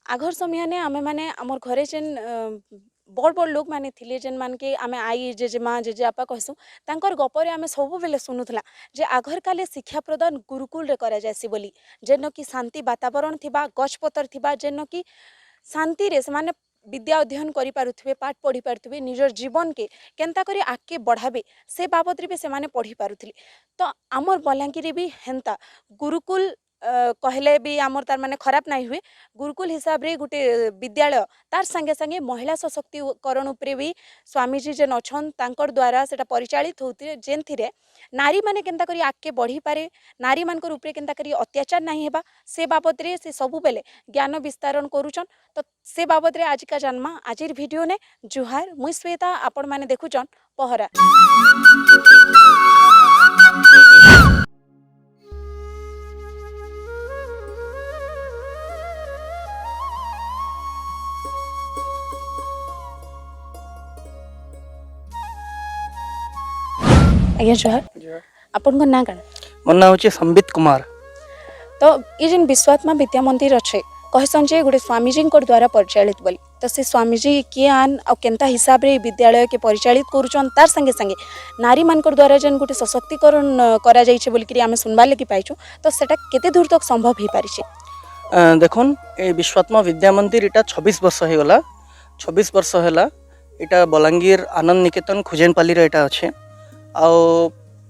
आघर समय ने आमे माने आमर घरे जेन बड़ बड़ लोक माने थिले जेन मान के आमे आई जेजेमा जेजेबापा कहसु तांकर गपरे आमे सब बेले सुनुथला जे आघर काले शिक्षा प्रदान गुरुकुल रे करा जायसी बोली जेन कि शांति वातावरण थिबा गछपतर थिबा जेन कि शांति रे से माने विद्या अध्ययन करि पारुथबे पाठ पढ़ी पारुथबे निजर जीवन के केनता करी आगे बढ़ाबे से बाबद रे भी से माने पढ़ी पारुथली। तो आमर बलांगीर रे भी हेंता गुरुकुल कहले भी आमर तार माने खराब नहीं हुए गुरुकुल हिसाब रे गुटे विद्यालय तार संगे संगे महिला सशक्तिकरण उपरे भी स्वामीजी जेन अछन तांकर द्वारा सेटा परिचालित होते जेन थिरे नारी माने केनता करी आगे बढ़ी पारे नारी मानकर उपरे केनता करी अत्याचार नहीं हेबा से बाबद रे से सबु बेले ज्ञान विस्तारण करूछन। तो से बाबद रे आज का जन्मा आजिर वीडियो ने जुहार मुई श्वेता आपण माने देखुछन पहरा। आज्ञा जुहार आपण ना कण मोर ना होचे संबित कुमार। तो ये जिन विश्वात्मा विद्या मंदिर अच्छे कहसन जे गोटे स्वामीजी द्वारा परिचालित बोली तो से स्वामीजी किए आन आ केनता हिसाब रे विद्यालय के परिचालित करूछन तार संगे संगे नारी मानकर द्वारा जेन गोटे सशक्तिकरण करा जाइछे बोली कि आमे सुनबा लगी पाइछु तो सेटा केते दूर तक संभव ही पारिछे। देखुन ए विश्वात्मा विद्या मंदिर इटा 26 वर्ष हो गला 26 वर्ष हैला इटा बलांगीर आनंद निकेतन खुजेनपाली रे इटा अच्छे आ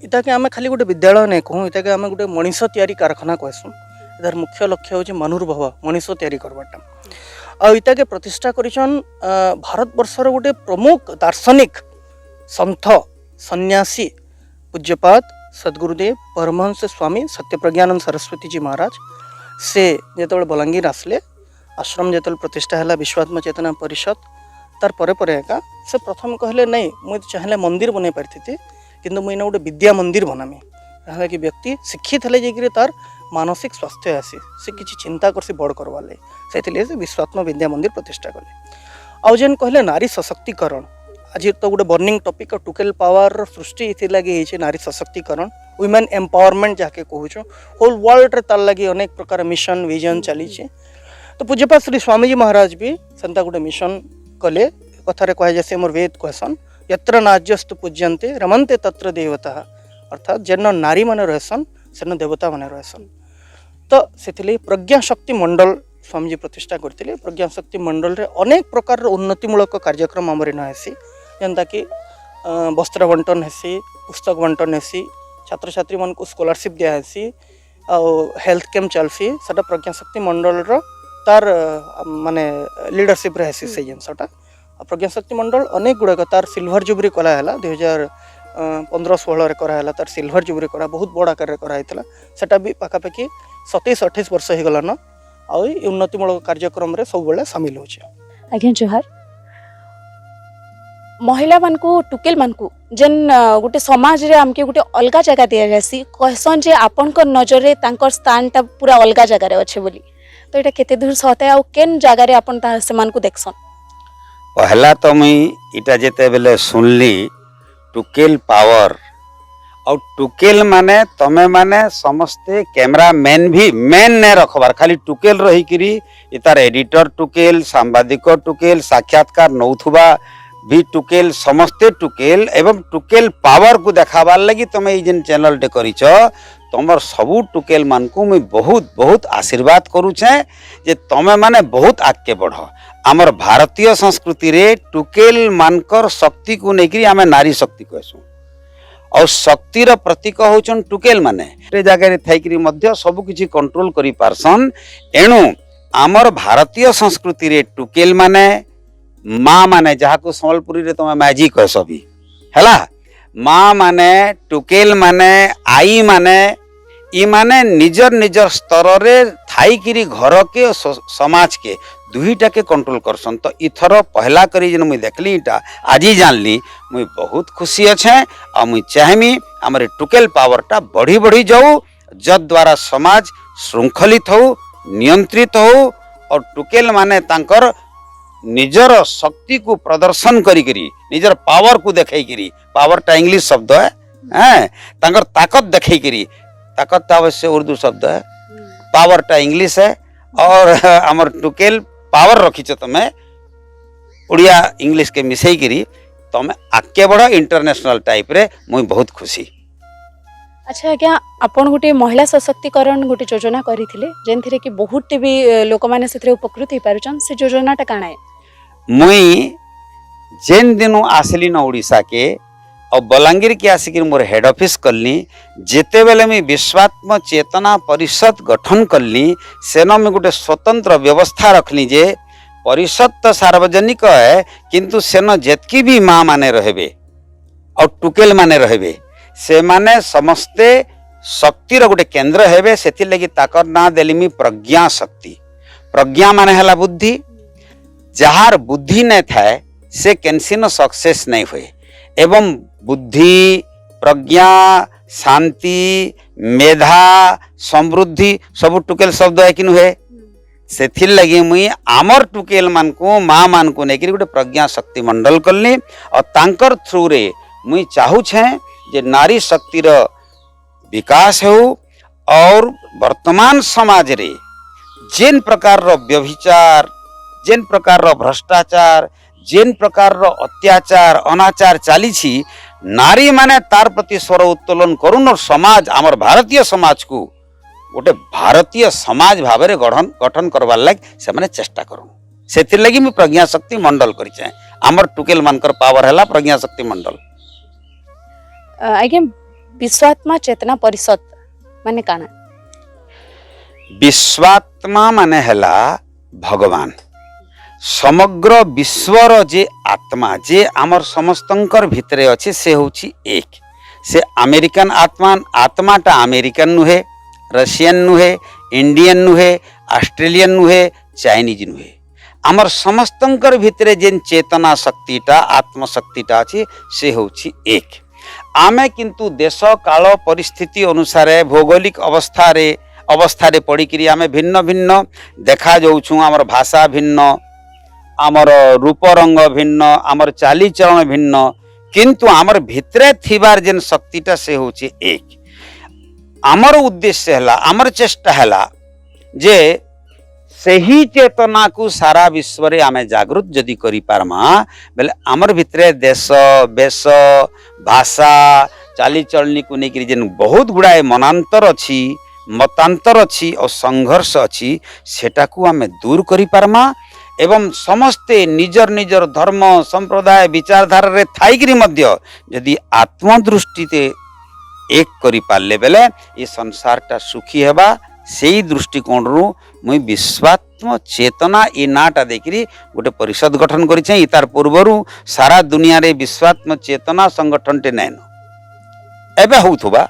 इटा के आमे खाली गोटे विद्यालय नहीं कहूँ इटा के आमे गोटे मनीष तैयारी कारखाना कहसुँ इधर मुख्य लक्ष्य हूँ मनुर्भव मनीष तैयारी करवाटा आ इटा के प्रतिष्ठा करिछन भारत वर्षर गोटे प्रमुख दार्शनिक संत सन्यासी पूज्यपाद सद्गुरुदेव परमहंस स्वामी सत्यप्रज्ञानंद सरस्वती जी महाराज से जो बलांगीर आसले आश्रम जो प्रतिष्ठा है विश्वात्मा चेतना परिषद तार परे परे एका से प्रथम कहले नहीं मुझे चाहे मंदिर बन पारि किंतु मुझे गोटे विद्या मंदिर बनामी जहाँ कि व्यक्ति शिक्षित हेले जाकर तार मानसिक स्वास्थ्य आसी से किसी चिंता करसी बड़ करवा से विश्वात्मा विद्या मंदिर प्रतिष्ठा कले। आउ जेन कहले नारी सशक्तिकरण आज तो गोटे बर्निंग टॉपिक टुकेल पावर सृष्टि लगी नारी सशक्तिकरण वुमेन एम्पावरमेंट जहाँके कहूँ होल वर्ल्ड रे तार लगी अनेक प्रकार मिशन विजन चली तो पूज्यपाद श्री स्वामीजी महाराज भी सेंता गोटे मिशन कले कथार कह जैसे मोर वेद कहसन यत्र नाज्यस्तु पूज्यन्ते रमन्ते तत्र देवता अर्थात जेन नारी माने रहसन सेन देवता माने रहसन। तो से प्रज्ञा शक्ति मंडल स्वामीजी प्रतिष्ठा करते प्रज्ञा शक्ति मंडल रे अनेक प्रकार उन्नतिमूलक कार्यक्रम आमर इन हेसी जेनता कि वस्त्र बंटन हेसी पुस्तक बंटन हेसी छात्र छात्री मन को स्कॉलरशिप दिया हेसी आ हेल्थ कैंप चलसी सेटा प्रज्ञा शक्ति मंडल रो तार माने लीडरशिप रे हेसी से जिनसटा प्रज्ञा शक्ति मंडल अनेक गुड़ाक तार सिल्वर जुबली कराला 2015-16 कराला तार सिल्वर जुबली करा बहुत बड़ आकार कराइला सेटा भी पाखापाखि 27-28 वर्ष हो गलान आ उन्नतिमूलक कार्यक्रम रे सब बेले सामिल होचे। आज्ञा जोहार महिला मानकू टुकेल मानकू जेन गोटे समाज रे हमके गोटे अलगा जगह दिया जासी कहसन जे आपन को नजर रे तांकर स्थान ता पूरा अलगा जगह रे अच्छे बोली तो एटा केते दूर सते आ केन जगह रे आपन ता से मानकू देखसन। पहला तो मुई इटा जेते बेले सुनली टुकेल पावर और टुकेल माने तमे माने समस्ते कैमरा मैन भी मैन ने रखबार खाली टुकेल रही करी इतार एडिटर टुकेल सांबादिक टुकेल साक्षात्कार नौथुबा भी टुकेल समस्ते टुकेल एवं टुकेल पावर को देखाबार लगी तमे ई जेन चैनल टे करिछ तमर सबू टुकेल मान को मुई बहुत बहुत आशीर्वाद करूछे जे तमे माने बहुत आगे बढ़। आमर भारतीय संस्कृति रे टुकेल मानकर शक्ति को लेकर आम नारी शक्ति कहसु और शक्तिर प्रतीक होचन टुकेल माने जगह थैकरी मध्य सब किछि कंट्रोल करि पारसन। एणु आमर भारतीय संस्कृति रे टुकेल माने माँ माने जहाँ को संबलपुरी रे तुम मैजी कहस भी हैला माँ माने टुकेल माने आई माने ई माने निजर निजर स्तर रे थाईकिरी घर के समाज के दुईटा के कंट्रोल करसन। तो इथर पहला करी जन मुई देखली इटा आज ही जानली मुई बहुत खुशी अच्छे और मुई चाहमी आमर टुकेल पावरटा बढ़ी बढ़ी जाऊ जद द्वारा समाज श्रृंखलित हो नियंत्रित हो और टुकेल माने तांकर निजर शक्ति को प्रदर्शन करी निजर पावर को देखई करी पावरटा इंग्लिश शब्द है तांकर ताकत देखई करी ताकत अवश्य उर्दू शब्द है पावरटा इंग्लिश है और आमर टुकेल पावर रखिछ तमे ओडिया इंग्लिश के मिसई करी तमे आगे बढ़ इंटरनेशनल टाइप रे मुई बहुत खुशी। अच्छा आज्ञा आपण गोटे महिला सशक्तिकरण गोटे योजना करथिले जेनथिरे कि बहुत भी लोक माने सेथरे उपकृत हे पारुछन से योजनाटा काना है? मुई जेन दिनु आसली न ओडिशा के और बलांगीर के आसिक मोर हेड ऑफिस कलनी जेते बेले मैं विश्वात्म चेतना परिषद गठन कलनी सेन में गोटे स्वतंत्र व्यवस्था रखली जे परिषद तो सार्वजनिक है किंतु सेन जेतकी भी माँ माने रहबे और टुकेल माने रहबे से माने समस्ते शक्तिर गोटे केंद्र हेबे सेति लगी ताकर ना देली मी प्रज्ञा शक्ति। प्रज्ञा माने हला बुद्धि, जहार बुद्धि नहीं थाए से कैंसिनो सक्सेस नहीं हुए एवं बुद्धि प्रज्ञा शांति मेधा समृद्धि सब टुकेल शब्द है कि नुहे से लगी मुई आमर टुकेल मान को माँ मान को लेकर गोटे प्रज्ञा शक्ति मंडल कलनी और तांकर थ्रू रे मुई चाहू छे जे नारी शक्तिर विकास हो और वर्तमान समाज रे जेन प्रकार रो व्यभिचार जेन प्रकार रो भ्रष्टाचार जेन प्रकार रो अत्याचार अनाचार चली छी नारी माने तार प्रति स्वर उत्तोलन करुन और समाज आमर भारतीय समाज को गोटे भारतीय समाज भाव में गठन करवार लगे से माने चेष्टा करूँ से लगी मैं प्रज्ञा शक्ति मंडल कर आमर टुकेल मानकर पावर है प्रज्ञा शक्ति मंडल। आज्ञा विश्वात्मा चेतना परिषद माने काना? विश्वात्मा माने हला भगवान समग्र विश्वर जे आत्मा जे आमर समस्तंकर भितरे अच्छे से होची एक से अमेरिकन आत्माटा अमेरिकन नुहे रशियन नुहे इंडियन नुहे ऑस्ट्रेलियन नुहे चाइनीज नुहे आमर समस्तंकर भितरे जेन चेतना शक्तिटा आत्मशक्तिटा अच्छी से होची एक। आमे किंतु देश काल परिस्थिति अनुसार भौगोलिक अवस्था पड़ी आमे भिन्न भिन्न देखा जाऊँ आमर भाषा भिन्न आमर रूप रंग भिन्न आमर चालीचरण भिन्न किंतु आमर भितरे थिबार जेन शक्तिटा से होची एक। आमर उद्देश्य है आमर चेष्टा है जे सही चेतना को सारा विश्व रे आमे जागृत जदि करि पारमा बेले आमर भितरे देश बेश भाषा चालीचलनी को लेकर जेन बहुत गुड़ाए मनांतर अच्छी मतांतर अच्छी और संघर्ष अच्छी सेटा को आमे दूर करि पारमा एवं समस्ते निजर निजर धर्म संप्रदाय विचारधारा रे थाइकरी मध्य यदि आत्मदृष्टि ते एक करि पारले बेले ये संसारटा सुखी हेबा सेही दृष्टिकोण रु मुई विश्वात्म चेतना ये नाटा देखिरी गोटे परिषद गठन करिछे। तार पूर्वरु सारा दुनिया रे विश्वात्म चेतना संगठन टे नैन एबे होउथबा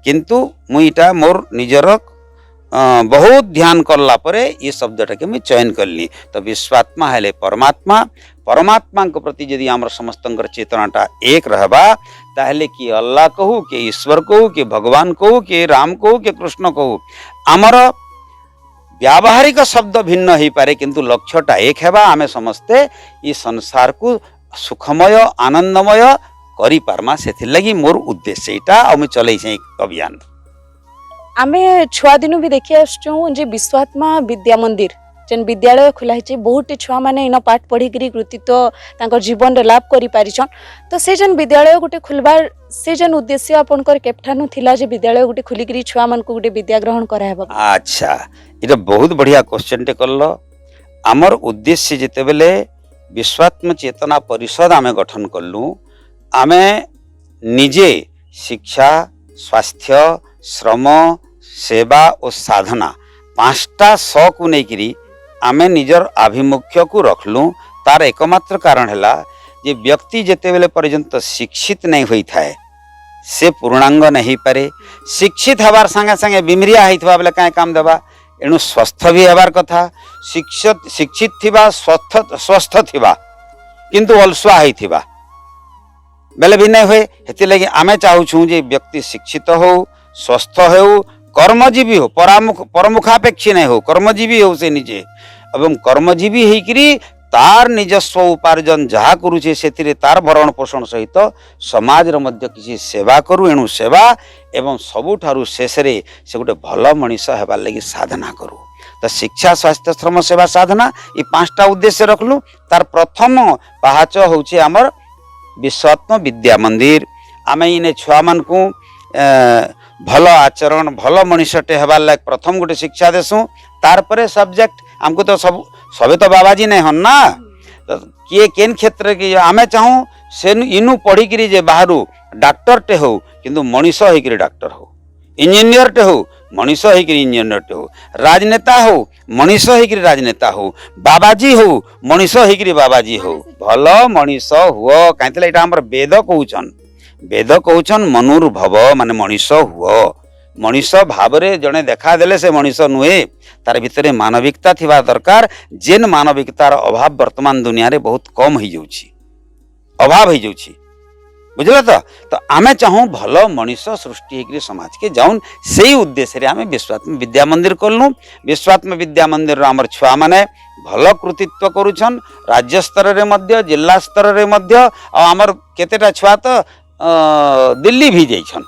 किंतु मुई इटा मोर निजर बहुत ध्यान करला परे ये शब्दटा के मैं चयन करली। तो विश्वात्मा हेले परमात्मा परमात्मा के प्रति यदि आमर समस्तंकर चेतनाटा एक रहबा ताहले कि अल्लाह कहू के ईश्वर कहू के भगवान कहू के राम कहू के कृष्ण कहू आमर व्यावहारिक शब्द भिन्न ही पारे किंतु लक्ष्यटा एक हेबा आमे समस्ते ये संसार को सुखमय आनंदमय करि पारमा सेथि लगी मोर उद्देश्य एटा आ मैं चलै छै अभियान। आमे छुआ दिनु भी देखि आछू जे विश्वात्मा विद्या मंदिर जेन विद्यालय खुला है बहुत छुआ माने इन पाठ पढ़ी करी कृतित्व तांकर जीवन रे लाभ करि पारिछन। तो से जेन विद्यालय गोटे खुलबार से जेन उद्देश्य आपनकर केपठानु थिला जे विद्यालय गोटे खुली करी छुआ मन को गोटे विद्या ग्रहण करा हेबा। अच्छा इटा बहुत बढ़िया क्वेश्चन टे करलो। आमर उद्देश्य जेते बेले विश्वात्म चेतना परिषद आमे गठन करलु आमे निजे शिक्षा स्वास्थ्य श्रम सेवा और साधना पांचटा स को लेकिरी आमे निजर आभिमुख्य को रखलु। तार एकमात्र कारण है जे व्यक्ति जेते बेले पर्यंत शिक्षित नहीं होई थाए से पूर्णांग नहीं पारे। शिक्षित हबार संगे संगे बिमरिया होइथबा बेले काहे काम देबा एणु स्वस्थ भी हबार कथा। शिक्षित थिबा स्वस्थ थिबा किंतु अलसुआ होइथिबा बेले भी नहीं हुए। हेति लगी आमे चाहूँ जे व्यक्ति शिक्षित हो स्वस्थ हो कर्मजीवी हो परमुखापेक्षी नहीं हो कर्मजीवी हो से निजे एवं कर्मजीवी होकरी तार निजस्व उपार्जन जहाँ करुचे से तार भरण पोषण सहित समाज मध्य किसी सेवा करू एणु सेवा एवं सबुठारु शेष रे से गोटे भल मनीष हेबार लगी साधना करू। तो शिक्षा स्वास्थ्य श्रम सेवा साधना ये 5टा उद्देश्य रखलु तार प्रथम पाहाच होचे हमर विश्वात्म विद्या मंदिर आमे इने छुआ मान को भल आचरण भल मनुष्यटे हेबार लाग प्रथम गोटे शिक्षा देसु तार परे सब्जेक्ट हमको तो सब सबे तो बाबाजी नहीं हन ना तो किए केन क्षेत्र की आमे चाहूँ से इनु पढ़ी करी जे बाहरु डॉक्टर टे हो किंतु मनीष होइकरी डॉक्टर हो इंजीनियर टे हो मनीष होइकरी इंजीनियर टे हो राजनेता हो मनीष होइकरी राजनेता हो बाबाजी हो मनीष होइकरी बाबाजी हो भल मनीष हुओ काइतले एटा हमर वेद कहउछन मनुर्भव माने मनीष हुओ मनीष भावरे जने देखा देले से मनीष नुहे तार भितरे मानविकता थिबा दरकार जेन मानविकतार अभाव वर्तमान दुनिया रे बहुत कम हो जाउछि अभाव हो जाउछि बुझल तो आमे चाहूँ भल मनीष सृष्टि होकर समाज के जाऊन से उद्देश्य रे आमे विश्वात्म विद्या मंदिर कलु विश्वात्म विद्या मंदिर आमर छुआ माने भल कृतित्व करुछन राज्य स्तर रे मध्य जिला स्तर रे मध्य आमर केतेटा छुआ तो दिल्ली भी जाइछन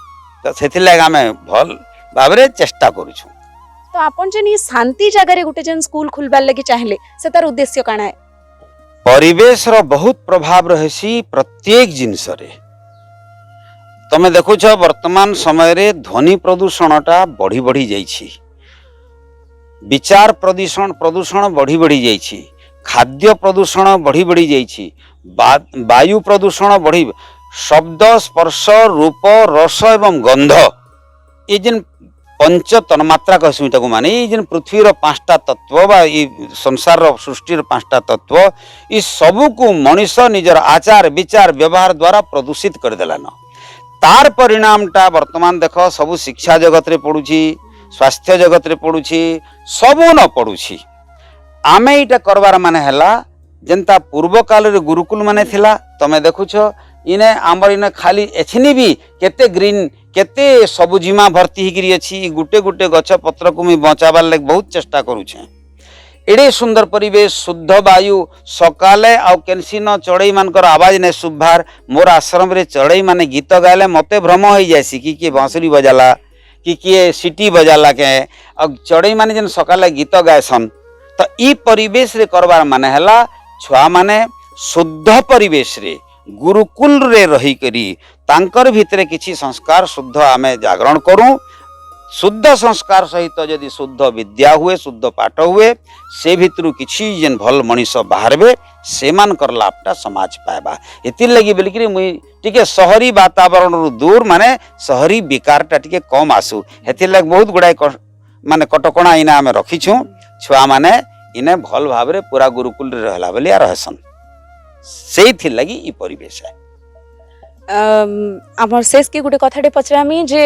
तो सेथि लाग आमे भल भाबरे चेष्टा करूछु। तो आपन जेन ई शांति जगह रे गुटे जेन स्कूल खुलबार लगी चाहले से तार उद्देश्य काना है परिवेश रो बहुत प्रभाव रहसी प्रत्येक जिनस रे तमे देखुछ वर्तमान समय रे ध्वनि प्रदूषणटा बढ़ी बढ़ी जाइछि विचार प्रदूषण बढ़ी बढ़ी जाइछि खाद्य प्रदूषण बढ़ी बढ़ी जाइछि वायु प्रदूषण बढ़ी शब्द स्पर्श रूप रस एवं गंध ये जिन पंच तन्मात्रा कहसु इटाको माने ये जिन पृथ्वीर 5टा तत्व बा ये संसार सृष्टिर 5टा तत्व ये सबू को मनीष निजर आचार विचार व्यवहार द्वारा प्रदूषित कर देलान तार परिणामटा वर्तमान देख सबू शिक्षा जगत रे पड़ुछि स्वास्थ्य जगत रे पड़ुछि सबू न पड़ुछि आमे इटा करबार माने हला जेंता पूर्व काल रे गुरुकुल माने थिला तमे देखुछ इने आमर इने खाली एछनी भी केते ग्रीन केते सबुजिमा भर्ती हिगिरी अछि गुटे गुटे गछ पत्र को मी बचाबार लाग बहुत चेष्टा करूछे एडे सुंदर परिवेश शुद्ध वायु सकाले आउ केनसी न चढ़ई मानकर आवाज ने सुभार मोर आश्रम रे चढ़ई माने गीत गाले मते भ्रम हो जासी कि बांसुरी बजाला कि किए सिटी बजाला के आ चढ़ई माने जन सकाले गीत गायसन तो ई परिवेश रे करबार माने हला छुआ माने शुद्ध परिवेश रे गुरुकुल रे रही करी तांकर भितरे किछि संस्कार शुद्ध आमे जागरण करूं शुद्ध संस्कार सहित यदि शुद्ध विद्या हुए शुद्ध पाठ हुए से भितरु किछि जेन भल मनीष बाहरबे सेमान कर लाभटा समाज पाएबा एति लगी बेलकरी मुई टिके शहरी वातावरण रु दूर माने शहरी विकारटा टिके कम आसु हेति लग बहुत गुडाय माने कटकणा इना आमे रखिछु छुआ माने इने भल भाबरे पूरा गुरुकुल रे रहला बलिया रहसन सेई थि लगी ई परिवेश है हमर शेष के गुटे कथाटे पचरामी जे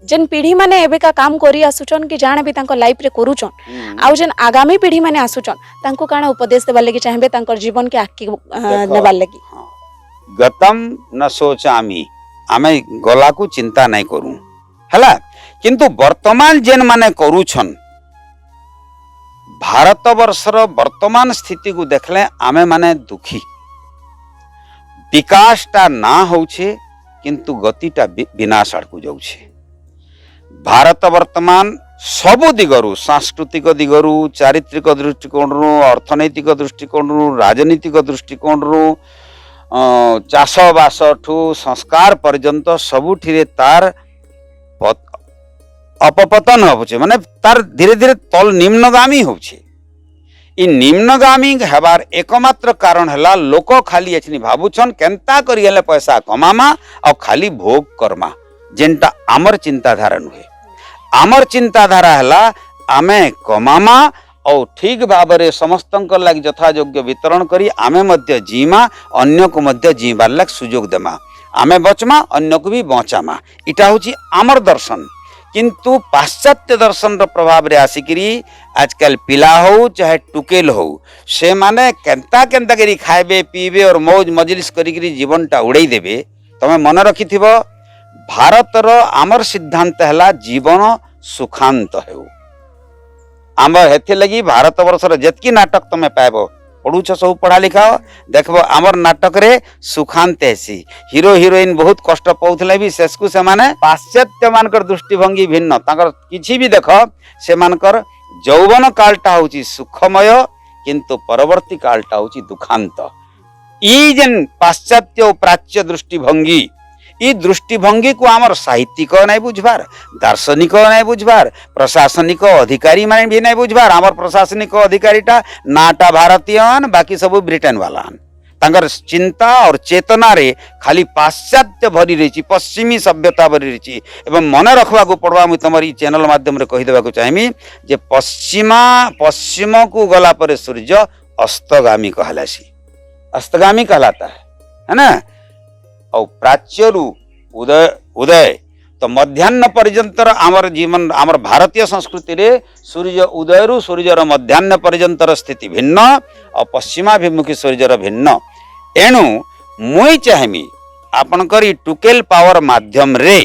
जेन पीढ़ी माने एबे का काम करी आसुचन कि जाने भी तांको लाइफ रे करूचन आउ जेन आगामी पीढ़ी माने आसुचन तांको काना उपदेश देबार लगी चाहबे तांकर जीवन के आकी नेबार लगी गतम न सोचामी आमे गला को चिंता नहीं करू हला किंतु वर्तमान जेन माने करूछन भारत वर्षर वर्तमान स्थिति को देखले आमे माने दुखी विकासटा ना होछे किंतु गतिटा विनाश आड़कू जाउछे भारत वर्तमान सबु दिगरु सांस्कृतिक दिगरु चारित्रिक दृष्टिकोण रु अर्थनैतिक दृष्टिकोण रु राजनीतिक दृष्टिकोण रु चाषबास ठू संस्कार पर्यंत सबुठिरे तार अपपतन होछे माने तार धीरे धीरे तल निम्नगामी होछे इ निम्नगामी हेबार एकमात्र कारण हला लोक खाली एछनी भाबुछन केनता करी हेले पैसा कमामा और खाली भोग कर्मा जेनटा आमर चिंताधारा नुहे आमर चिंताधारा हला आमे कमामा और ठीक भाबरे समस्तंक लाग यथा योग्य वितरण करी आमे मध्य जीमा अन्य को मध्य जीवार लाग सुजोग देमा आमे बचमा अन्य को भी बचामा इटा होची आमर दर्शन किंतु पाश्चात्य दर्शन रो प्रभाव रे आसिकरी आजकल पिला हो चाहे टुकेल हो से माने केनता केनता करी खाइबे पीबे और मौज मजलिस करी जीवनटा उड़ाई देबे तमे मन रखिथिबो भारतर आमर सिद्धांत हला जीवन सुखांत हेउ आमर हेथे लगी भारत वर्षर जेतकी नाटक तमे पाइबो पढ़ुछ सब पढ़ा लिखा देखबो आमर नाटक रे सुखांत हेसी हीरो हीरोइन बहुत कष्ट पाउथले भी शेष को से माने पाश्चात्य मानकर दृष्टिभंगी भिन्न ताकर किछि भी देख से मानकर ଯୌବନ କାଳଟା ହଉଛି ସୁଖମୟ କିନ୍ତୁ ପରବର୍ତ୍ତୀ କାଳଟା ହଉଛି ଦୁଃଖାନ୍ତ। ଇ ଯେନ୍ ପାଶ୍ଚାତ୍ୟ ଓ ପ୍ରାଚ୍ୟ ଦୃଷ୍ଟିଭଙ୍ଗୀ, ଇ ଦୃଷ୍ଟିଭଙ୍ଗୀକୁ ଆମର ସାହିତ୍ୟିକ ନାଇଁ ବୁଝବାର୍, ଦାର୍ଶନିକ ନାଇଁ ବୁଝବାର୍, ପ୍ରଶାସନିକ ଅଧିକାରୀ ମାନେ ବି ନାଇଁ ବୁଝବାର୍। ଆମର ପ୍ରଶାସନିକ ଅଧିକାରୀଟା ନାଟା ଭାରତୀୟନ୍, ବାକି ସବୁ ବ୍ରିଟେନ ବାଲାନ୍। ତାଙ୍କର ଚିନ୍ତା और ଚେତନାରେ ଖାଲି ପାଶ୍ଚାତ୍ୟ ଭରି ରହିଛି, ପଶ୍ଚିମୀ ସଭ୍ୟତା ଭରି ରହିଛି। ଏବଂ ମନେ ରଖବାକୁ ପଡ଼ବା, ମୁଁ ତମର ଇ ଚ୍ୟାନେଲ ମାଧ୍ୟମରେ କହିଦେବାକୁ ଚାହିଁବି ଯେ ପଶ୍ଚିମକୁ ଗଲା ପରେ ସୂର୍ଯ୍ୟ ଅସ୍ତଗାମୀ कहलासी, अस्तगामी कहलाता है ना। और प्राच्यरू उदय तो मध्याह्न पर्यंतर आमर जीवन आमर भारतीय संस्कृति रे सूर्य उदयरू सूर्यर मध्याह्न पर्यंतर स्थिति भिन्न और पश्चिमाभिमुखी सूर्यर भिन्न। एणु मुई चाहमी आपणकर टुकेल पावर माध्यम रे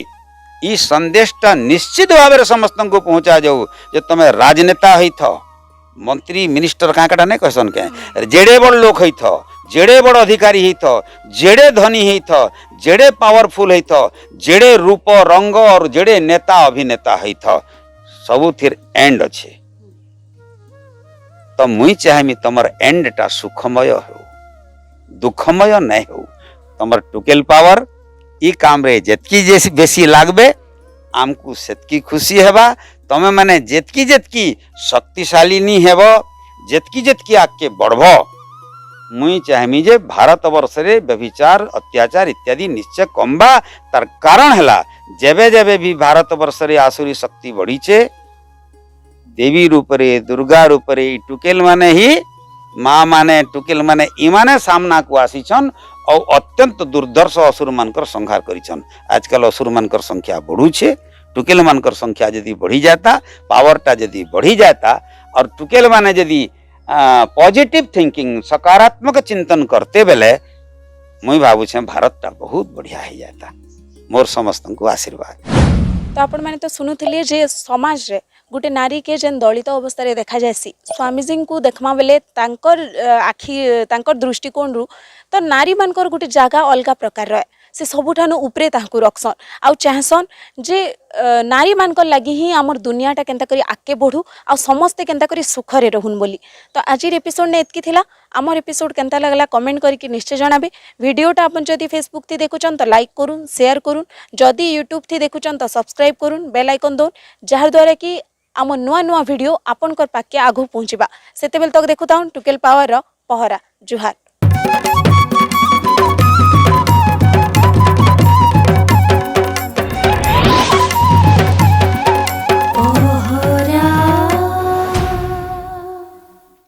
ई संदेशटा निश्चित भाव समस्त को पहुँचा जाऊ जे तुम राजनेता होइथ, मंत्री मिनिस्टर काँकटा नहीं कहसन के, जेड़े बड़ लोक होइथ, जेड़े बड़ अधिकारी होइथ, जेड़े धनी होइथ, जेड़े पावरफुल होइथ, जेड़े रूप रंग और जेड़े नेता अभिनेता होइथ, सबुथिर एंड अच्छे। तो मुई चाहमी तमर एंडटा सुखमय हो, दुखमय नहीं हो। तमर टुकेल पावर ई काम रे जेतकी बेसी लागबे आमको सेतकी खुशी हेबा। तमे माने जेतकी जेतकी शक्तिशाली नी हेबो, जेतकी जेतकी आके बढ़बो। मुई चाहमी जे भारत वर्ष रे व्यभिचार अत्याचार इत्यादि निश्चय कमबा। तार कारण हैला जेबे जेबे भी भारत वर्ष रे आसुरी शक्ति बढ़ीचे, देवी रूप रे दुर्गा रूप रे टुकेल माने ही माँ माने टुकेल माने इमाने सामना को आसीछन और अत्यंत दुर्धर्ष असुर मानकर संहार करिछन। आजकल असुर मानकर संख्या बढ़ुछे, टुकेल मानकर संख्या यदि बढ़ी जाता, पावरटा यदि बढ़ी जाता और टुकेल माने यदि पॉजिटिव थिंकिंग सकारात्मक चिंतन करते बेले मुई भावुछे भारतटा बहुत बढ़िया हो जाता। मोर समस्त को आशीर्वाद। तो आपण मैंने तो शुणुले जे समाज रे गोटे नारी के जेन दलित अवस्था रे देखा जासी, स्वामी जी को देखमा बेले तांकर आखि तांकर दृष्टिकोण रु तो नारी मानकर गोटे जगह अलग प्रकार रहे। से सबुठानु उपरे ताहकु रखसन आउ चाहसन जे नारी मानकर लगी ही आमर दुनियाटा केनता करी आगे बढ़ू आ समस्ते केनता करी सुखरे रहून बोली। तो आज एपिसोड ने एतकी थिला। आमर एपिसोड केनता लगला कमेंट करके निश्चय जणाबे। वीडियोटा अपन जदि फेसबुक थी देखुचन तो लाइक करूँ, शेयर करूँ, जदि यूट्यूब थी देखुचन तो सब्सक्राइब करूँ, बेल आइकन दौन, जार द्वारा कि आम नुआ नुआ वीडियो आपनकर पाके आगु पहुँचवा। सेतेबेल तक देखुताउन टुकेल पावर पहरा। जुहार।